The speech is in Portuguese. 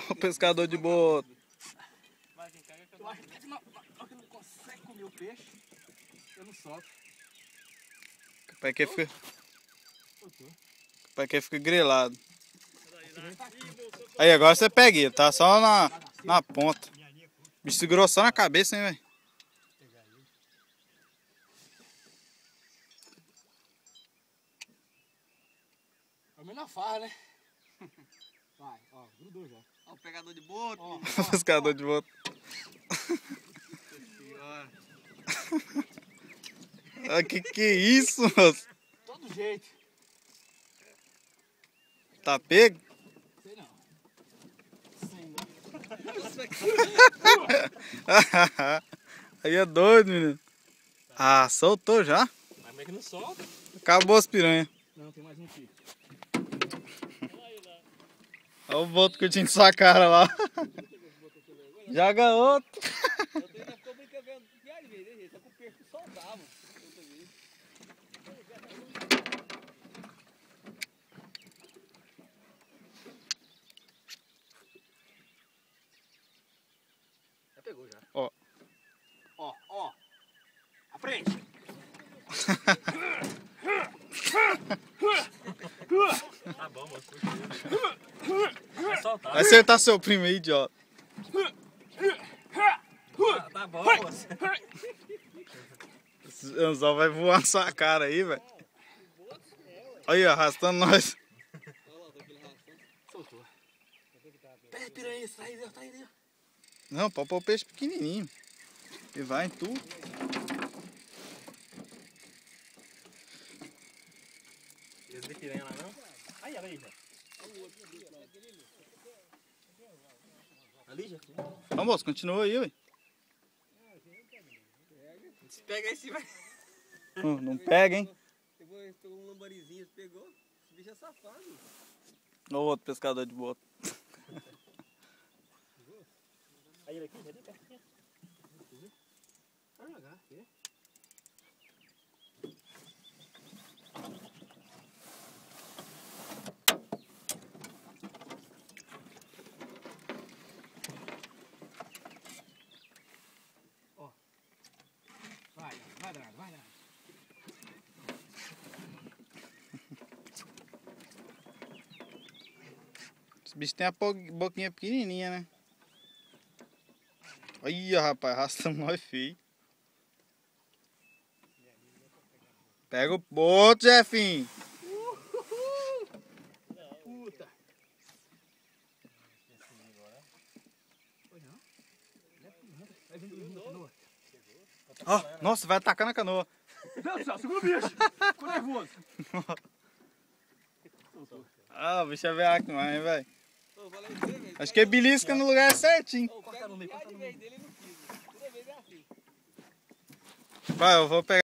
O pescador de boto. Eu acho que na hora que não consegue comer o peixe, eu não solto. Para que fica grelado. Aí, agora você pega ele, tá? Só na ponta. O bicho segurou só na cabeça, hein, velho? É o menor farra, né? Vai, ó, grudou já. Ó, o pegador de boto. Ó, O pescador de boto. Ah, que é isso, moço? todo jeito. Tá pego? Sei não. Sei não. Aí é doido, menino. Ah, soltou já? Mas como é que não solta? Acabou as piranhas. Não, tem mais um aqui. Olha o boto que eu tinha de sua cara lá. Joga outro. Ainda ficou brincando diário, velho. Tá com o peixe soltava. Já pegou já. Ó. Ó, ó. Aprende. Tá bom, moço. Vai soltar. Vai acertar seu primo aí, idiota. Tá bom, moço. Esse anzol vai voar na sua cara aí, velho. Aí, arrastando nós. Soltou. Pega a piranha, sai daí, sai daí. Não, pode pôr o peixe pequenininho. E vai em tu. Esse de piranha lá não? Aí, olha aí, já. Ali já? Ó, moço, continua aí, velho. Se pega aí, se vai. Não pega, hein? Pegou um lambarizinho, pegou. Esse bicho é safado. Olha o outro pescador de boto. Aí ele aqui, já deu pertinho. Vai jogar, quê? Ó. Vai, vai, vai, vai. Esse bicho tem a boquinha pequenininha, né? Aí, rapaz, arrastamos nós feio. Pega o boto, Jefinho. Puta. Foi não? Vai vir do canoa. Ó, nossa, vai atacar na canoa. Meu Deus do céu, segura o bicho. Ficou nervoso. Ah, o bicho é veaco demais, velho. Acho que é belisca no lugar certinho. Corta no meio, corta no meio. Dele não quis. Toda vez é assim. Vai, eu vou pegar.